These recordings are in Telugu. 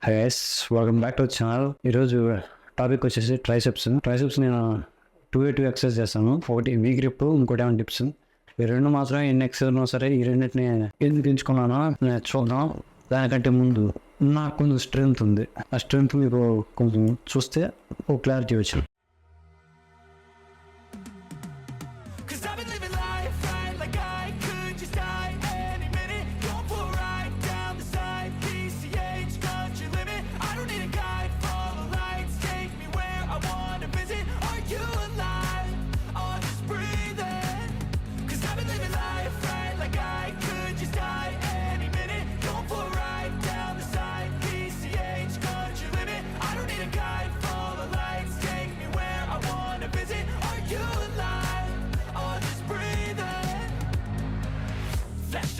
Hi guys, welcome back to channel. ఈరోజు టాపిక్ వచ్చేసి ట్రైసెప్స్. నేను 2 ఎక్సర్సైజ్ చేస్తాను. ఒకటి వీ గ్రిప్, ఇంకోటి ఏమైనా డిప్స్. ఈ రెండు మాత్రం ఎన్ని ఎక్సర్సైజ్ ఉన్నా సరే ఈ రెండింటిని ఎందుకు ఎంచుకున్నానో నేను చూద్దాం. దానికంటే ముందు నాకు కొంచెం స్ట్రెంగ్త్ ఉంది. ఆ స్ట్రెంగ్త్ మీకు కొంచెం చూస్తే ఒక క్లారిటీ వచ్చింది.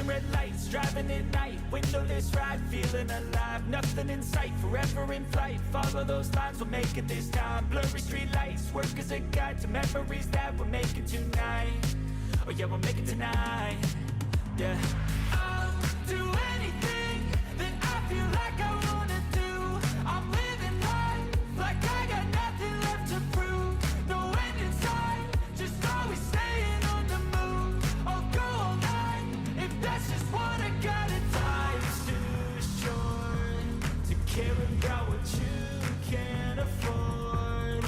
Red lights, driving at night, windowless ride, feeling alive, nothing in sight, forever in flight, follow those lines, we'll make it this time, blurry street lights, work as a guide to memories that we're making tonight, oh yeah, we'll make it tonight, yeah. I'll do anything that I feel like I wanna do, I'm living life like I got nothing left to prove, no end in sight, just always staying on the move, I'll go all night, if that's just what I gotta do. Life's too short to care about what you can't afford,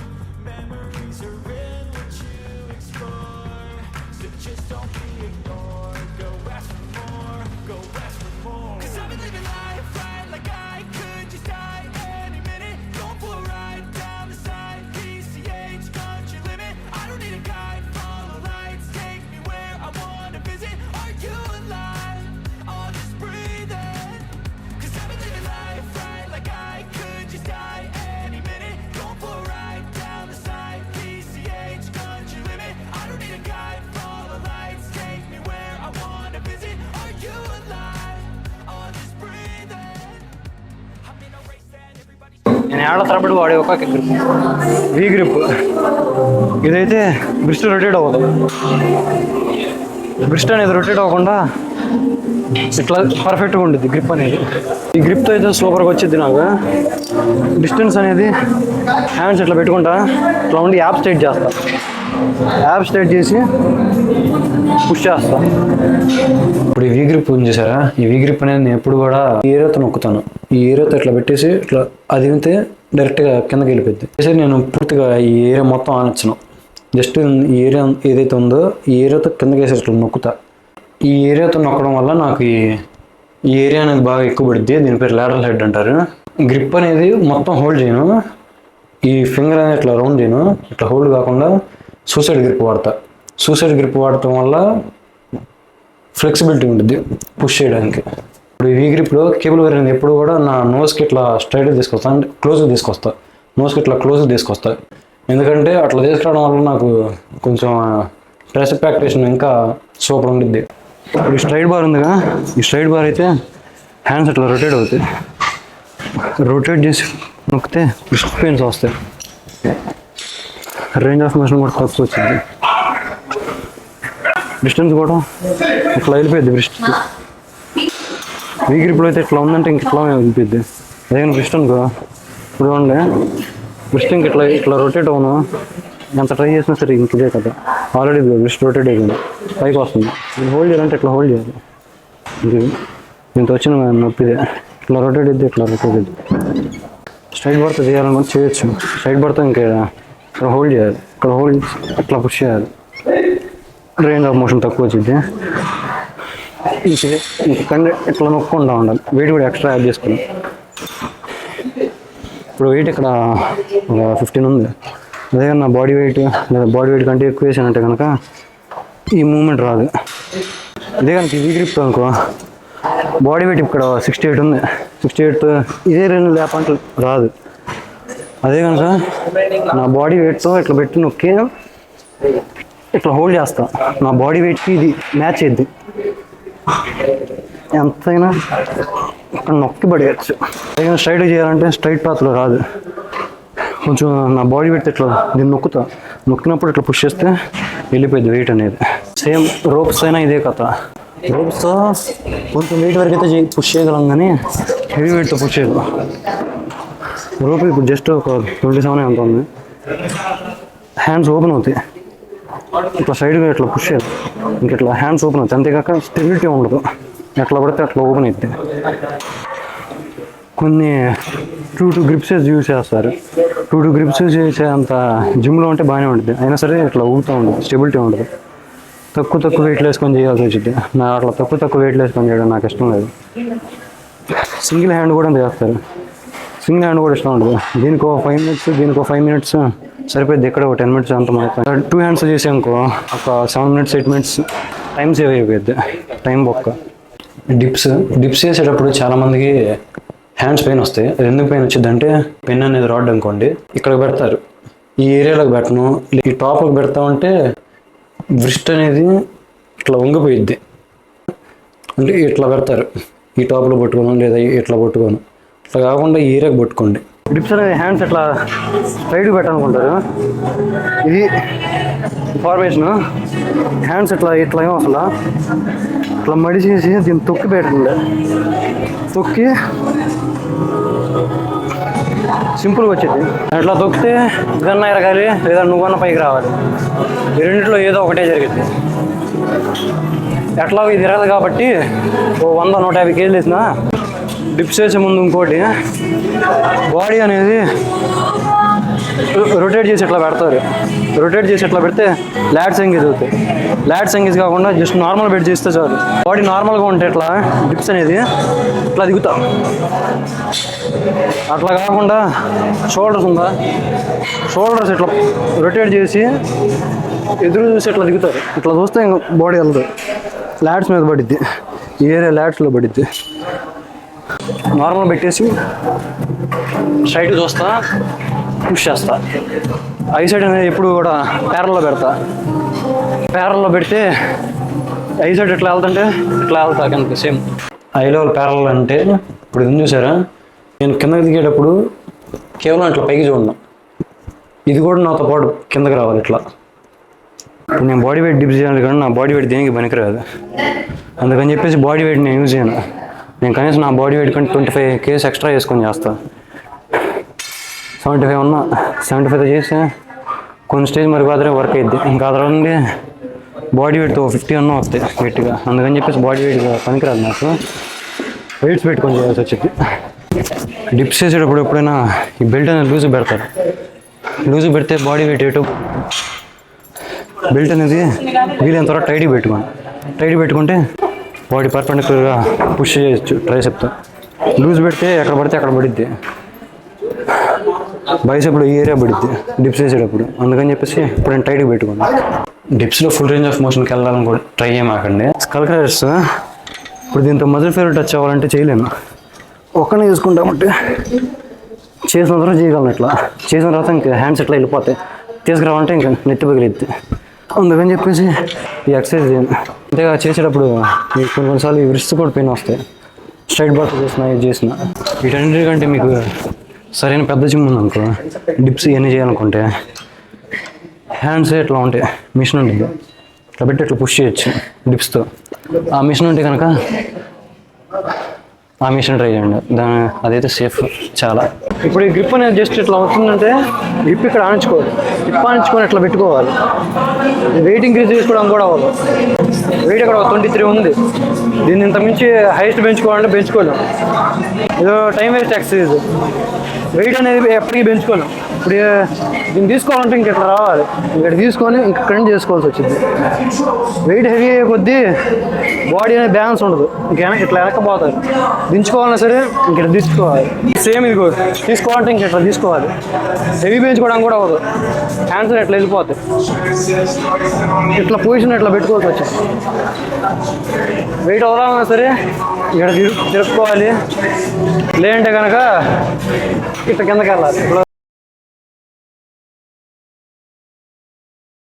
memories are in what you explore, so just don't be ignored, go ask for more, go ask for more, 'cause I've been living life right like I could just die any minute, going for a ride down the side, PCH country limit, I don't need a guide, follow lights, take me where I wanna visit, are you alive, I'll just breathe in, 'cause I've been living life right like I could just die any minute, going for a ride down the side, PCH country limit, I don't need a guide, follow lights, take me where I wanna visit, are you alive, I'll just breathe in, I'm in a race that everybody's నేను ఏళ్ళ తరబడి వాడే ఒక గ్రిప్, వీ గ్రిప్. ఇదైతే బ్రిస్ట్ రొటేట్ అవ్వదు. బ్రిస్ట్ అనేది రొటేట్ అవ్వకుండా ఇట్లా పర్ఫెక్ట్గా ఉంటుంది గ్రిప్ అనేది. ఈ గ్రిప్తో అయితే సూపర్గా వచ్చింది నాకు. డిస్టెన్స్ అనేది హ్యాండ్స్ ఇట్లా పెట్టుకుంటా, ఇట్లా ఉండి యాప్ స్ట్రైట్ చేస్తా. యాప్ స్ట్రైట్ చేసి పుష్ చేస్తా. ఇప్పుడు ఈ వీ గ్రిప్ ఉంది చూసారా, ఈ వీ గ్రిప్ అనేది నేను ఎప్పుడు కూడా ఈ ఏరియాతో నొక్కుతాను. ఈ ఏరియాతో ఇట్లా పెట్టేసి ఇట్లా అదిగితే డైరెక్ట్గా కిందకి వెళ్ళిపోద్ది. నేను పూర్తిగా ఈ ఏరియా మొత్తం ఆనొచ్చును. జస్ట్ ఈ ఏరియా ఏదైతే ఉందో ఈ ఏరియాతో కిందకి వేసి ఇట్లా నొక్కుతా. ఈ ఏరియాతో నొక్కడం వల్ల నాకు ఈ ఏరియా అనేది బాగా ఎక్కువ పడుద్ది. దీని పేరు లాటరల్ హెడ్ అంటారు. గ్రిప్ అనేది మొత్తం హోల్డ్ చేయను, ఈ ఫింగర్ అనేది ఇట్లా రౌండ్ చేయను, ఇట్లా హోల్డ్ కాకుండా సూసైడ్ గ్రిప్ వాడతా. సూసైడ్ గ్రిప్ వాడటం వల్ల ఫ్లెక్సిబిలిటీ ఉంటుంది పుష్ చేయడానికి. ఇప్పుడు ఈ గ్రిప్లో కేబుల్ వైర్ అనేది ఎప్పుడు కూడా నా నోస్కి ఇట్లా స్ట్రైట్గా తీసుకొస్తా, అంటే క్లోజ్గా తీసుకొస్తా. నోస్కి ఇట్లా క్లోజ్గా తీసుకొస్తా, ఎందుకంటే అట్లా తీసుకురావడం వల్ల నాకు కొంచెం ట్రైసెప్ యాక్టివేషన్ ఇంకా సూపర్ ఉంటుంది. ఇప్పుడు ఈ స్ట్రైట్ బార్ ఉందిగా, ఈ స్ట్రైట్ బార్ అయితే హ్యాండ్స్ ఇట్లా రొటేట్ అవుతాయి. రొటేట్ చేసి నొక్కితే రిస్ట్ పెయిన్స్ వస్తాయి. రేంజ్ ఆఫ్ మోషన్ కూడా తక్కువ వచ్చింది. డిస్టెన్స్ కూడా ఇట్లా వెళ్ళిపోయింది బ్రిస్ట్కి. వీ గ్రిప్లో అయితే ఇట్లా ఉందంటే ఇంక ఇట్లా వెళ్ళిపోయింది. అదే కానీ బ్రిస్ట్ అనుకో, ఇప్పుడు ఉండే బ్రిస్ట్ ఇంక ఇట్లా రొటేట్ అవును, ఎంత ట్రై చేసినా సరే ఇంక ఇదే కదా. ఆల్రెడీ బ్రిస్ట్ రొటేట్ అయిపోయింది, పైకి వస్తుంది. నేను హోల్డ్ చేయాలంటే ఇట్లా హోల్డ్ చేయాలి. దీంతో వచ్చిన నొప్పిదే. ఇట్లా రొటేట్ అయితే ఇట్లా రొటేట్ అయితే స్ట్రైట్ బర్త్ చేయాలని చేయొచ్చు. స్ట్రైట్ బర్త్ ఇంకా ఇక్కడ హోల్డ్ చేయాలి, ఇక్కడ హోల్డ్ అట్లా పుష్ చేయాలి. రేంజ్ ఆఫ్ మోషన్ తక్కువ వచ్చింది. ఇంకంటే ఇట్లా నొక్కుంటా ఉండాలి. వెయిట్ కూడా ఎక్స్ట్రా యాడ్ చేసుకుని. ఇప్పుడు వెయిట్ ఇక్కడ 15 ఉంది. అదే నా బాడీ వెయిట్ లేదా బాడీ వెయిట్ కంటే ఎక్కువ వేసానంటే కనుక ఈ మూమెంట్ రాదు. ఇదే కనుక వీ గ్రిప్ అనుకో, బాడీ వెయిట్ ఇక్కడ 68 ఉంది. 68 ఇదే రెండు లేపంటే రాదు. అదే కనుక నా బాడీ వెయిట్తో ఇట్లా పెట్టి నొక్కి ఇట్లా హోల్డ్ చేస్తా, నా బాడీ వెయిట్కి ఇది మ్యాచ్ అయ్యిద్ది. ఎంతైనా ఇక్కడ నొక్కి పడేయచ్చు. అదే స్ట్రైట్ చేయాలంటే స్ట్రైట్ పాత్లో రాదు. కొంచెం నా బాడీ వెయిట్ ఇట్లా దీన్ని నొక్కుతా, నొక్కినప్పుడు ఇట్లా పుష్ చేస్తే వెళ్ళిపోయింది వెయిట్ అనేది. సేమ్ రోప్స్ అయినా ఇదే కథ. రోప్స్తో కొంచెం వెయిట్ వరకు అయితే పుష్ చేయగలం కానీ హెవీ వెయిట్తో పుష్ చేయగలం. రోప్ ఇప్పుడు జస్ట్ ఒక 27 ఎంత ఉంది. హ్యాండ్స్ ఓపెన్ అవుతాయి, ఇట్లా సైడ్గా ఇట్లా పుష్ చేయాలి, ఇంక ఇట్లా హ్యాండ్స్ ఓపెన్ అవుతాయి. అంతేకాక స్టెబిలిటీ ఉండదు, ఎట్లా పడితే అట్లా ఓపెన్ అవుతాయి. కొన్ని 2 గ్రిప్స్ యూజ్ చేస్తారు. 2 గ్రిప్స్ చేసే అంత జిమ్లో ఉంటే బాగానే ఉంటుంది, అయినా సరే ఇట్లా ఊగుతూ ఉంటుంది, స్టెబిలిటీ ఉండదు. తక్కువ వెయిట్ వేసుకొని చేయాల్సి వచ్చింది. నాకు అట్లా తక్కువ వెయిట్ వేసుకొని చేయడం నాకు ఇష్టం లేదు. సింగిల్ హ్యాండ్ కూడా చేస్తారు, సింగిల్ హ్యాండ్ కూడా ఇష్టం ఉండదు. దీనికి 5 minutes, దీనికి 5 minutes సరిపోయింది. ఇక్కడ 10 minutes అంత మాత్రం. 2 hands చేసి అనుకో ఒక 7 minutes 8 minutes టైం సేవ్ అయిపోయింది, టైం బొక్క. డిప్స్ చేసేటప్పుడు చాలామందికి హ్యాండ్స్ పెయిన్ వస్తాయి. అది ఎందుకు పెయిన్ వచ్చింది అంటే, పెన్ అనేది రాడ్ అనుకోండి ఇక్కడికి పెడతారు, ఈ ఏరియాలోకి పెట్టను, ఈ టాప్కి పెడతా ఉంటే వ్రిస్ట్ అనేది ఇట్లా వంగిపోయిద్ది. అంటే ఇట్లా పెడతారు, ఈ టాప్లో పట్టుకోను లేదా ఇట్లా పట్టుకోను, ఇట్లా కాకుండా ఈ ఏరియాకి పట్టుకోండి. డిప్స్ అనేది హ్యాండ్స్ ఇట్లా స్ట్రైట్గా పెట్టాలనుకుంటారు. ఇది ఫార్మేషన్. హ్యాండ్స్ ఇట్లా ఏమో అసలు ఇట్లా మడిచేసి దీన్ని తొక్కి పెట్టండి. తొక్కి సింపుల్గా వచ్చింది. అట్లా తొక్కితే ఇదన్నా ఎరగాలి లేదా నువ్వన్నా పైకి రావాలి. ఈ రెండింటిలో ఏదో ఒకటే జరిగింది. ఎట్లా ఇది తిరగదు కాబట్టి 100-150 kg వేసిన డిప్స్ వేసే ముందు ఇంకోటి బాడీ అనేది రొటేట్ చేసి ఇట్లా పెడతారు. రొటేట్ చేసి ఇట్లా పెడితే ల్యాట్స్ ఎంగేజ్ అవుతాయి. ల్యాట్స్ ఎంగేజ్ కాకుండా జస్ట్ నార్మల్ బెడ్ చేస్తే చాలు. బాడీ నార్మల్గా ఉంటే ఇట్లా డిప్స్ అనేది ఇట్లా దిగుతాం. అట్లా కాకుండా షోల్డర్స్ ఉందా, షోల్డర్స్ ఇట్లా రొటేట్ చేసి ఎదురు చూసి ఇట్లా దిగుతారు. ఇట్లా చూస్తే ఇంకా బాడీ వెళ్తుంది, ల్యాట్స్ మీద పడిద్ది, ఈ ఏరియా ల్యాట్స్లో పడిద్ది. నార్మల్ పెట్టేసి స్ట్రైట్ చూస్తా, పుష్ చేస్తా. ఐ సైడ్ అనేది ఎప్పుడు కూడా ప్యారల్లో పెడతా. ప్యారల్లో పెడితే ఐ సైడ్ ఎట్లా వెళ్తుంటే ఇట్లా వెళ్తా కనుక సేమ్. ఐ లెవెల్ ప్యారల్ అంటే ఇప్పుడు ఇది చూసారా, నేను కిందకి దిగేటప్పుడు కేవలం ఇట్లా పైకి చూడను, ఇది కూడా నాతో పాటు కిందకి రావాలి ఇట్లా. ఇప్పుడు నేను బాడీ వెయిట్ డిప్స్ చేయాలి కానీ నా బాడీ వెయిట్ దేనికి పనికిరాదు. అందుకని చెప్పేసి బాడీ వెయిట్ నేను యూజ్ చేయను. నేను కనీసం నా బాడీ వెయిట్ కంటే 25 kgs ఎక్స్ట్రా చేసుకొని చేస్తాను. 75 ఉన్నా 75తో చేస్తే కొన్ని స్టేజ్ మరి మాత్రమే వర్క్ అయ్యిద్ది. ఇంకా అదర్ నుండి బాడీ వెయిట్తో 50 అన్నా వస్తాయి గట్టిగా. అందుకని చెప్పేసి బాడీ వెయిట్ పనికిరాదు నాకు, వెయిట్స్ పెట్టుకొని చేయాల్సి వచ్చింది. డిప్స్ చేసేటప్పుడు ఎప్పుడైనా ఈ బెల్ట్ అనేది లూజ్ పెడతారు. లూజ్ పెడితే బాడీ వెయిట్ ఎటు, బెల్ట్ అనేది వీలైనంత వరకు టైట్గా పెట్టుకోండి. టైట్గా పెట్టుకుంటే బాడీ పర్పెండిక్యులర్గా పుష్ చేయొచ్చు ట్రైసెప్తో. లూజ్ పెడితే ఎక్కడ పడితే అక్కడ పడిద్ది, బైసెప్లో ఈ ఏరియా పడిద్ది డిప్స్ వేసేటప్పుడు. అందుకని చెప్పేసి ఇప్పుడు నేను టైట్గా పెట్టుకోండి. డిప్స్లో ఫుల్ రేంజ్ ఆఫ్ మోషన్కి వెళ్ళాలని కూడా ట్రై చేయమాకండి. స్కల్ క్రాషెస్ ఇప్పుడు దీంతో మజిల్ ఫేర్ టచ్ అవ్వాలంటే చేయలేను, ఒక్కనే చూసుకుంటామంటే చేసిన తర్వాత చేయగలను. ఇట్లా చేసిన తర్వాత ఇంకా హ్యాండ్స్ ఇట్లా వెళ్ళిపోతాయి, తీసుకురావాలంటే ఇంకా నెత్తి పగిలిద్ది. అందుకని చెప్పేసి ఈ ఎక్సర్సైజ్ చేయండి. అంతేగా చేసేటప్పుడు మీకు కొన్నిసార్లు ఈ రిస్ట్ కూడా పెయిన్ వస్తాయి. స్ట్రైట్ బాత్ చేసిన ఇది చేసిన వీటన్నిటికంటే మీకు సరైన పెద్ద జిమ్ ఉందనుకో, డిప్స్ ఇవన్నీ చేయాలనుకుంటే హ్యాండ్స్ ఇట్లా ఉంటాయి, మిషన్ ఉంటుంది ఇట్లా పెట్టి ఇట్లా పుష్ చేయొచ్చు డిప్స్తో. ఆ మిషన్ ఉంటే కనుక ఆ మిషన్ ట్రై చేయండి, అదైతే సేఫ్ చాలా. ఇప్పుడు ఈ గ్రిప్ అనేది జస్ట్ ఇట్లా వస్తుందంటే గ్రిప్ ఇక్కడ ఆనించుకోవాలి, గ్రిప్ ఆనించుకొని ఇట్లా పెట్టుకోవాలి. వెయిట్ ఇంక్రీజ్ చేసుకోవడం కూడా అవ్వదు. వెయిట్ ఇక్కడ 23 ఉంది, దీన్ని ఇంత మించి హైయెస్ట్ పెంచుకోవాలంటే పెంచుకోలేం. ఏదో టైం వేస్ట్ ఎక్సర్సైజ్. వెయిట్ అనేది ఎప్పటికీ పెంచుకోలేం. ఇప్పుడు దీన్ని తీసుకోవాలంటే ఇంక ఇట్లా రావాలి, ఇక్కడ తీసుకొని ఇంక క్రంచ్ చేసుకోవాల్సి వచ్చింది. వెయిట్ హెవీ అయ్యే కొద్దీ బాడీ అనేది బ్యాలెన్స్ ఉండదు, ఇట్లా వెనకపోతారు. దించుకోవాలన్నా సరే ఇంక ఇట్లా తీసుకోవాలి. సేమ్ ఇది తీసుకోవాలంటే ఇంక ఇట్లా తీసుకోవాలి. హెవీ పెంచుకోవడం కూడా అవ్వదు, హ్యాండ్స్ ఇట్లా వెళ్ళిపోతాయి. ఇట్లా పొజిషన్ ఇట్లా పెట్టుకోవాల్సి వచ్చింది. వెయిట్ వదలాలన్నా సరే ఇక్కడ తిరుపుకోవాలి, లేదంటే కనుక ఇట్లా కిందకి వెళ్ళాలి.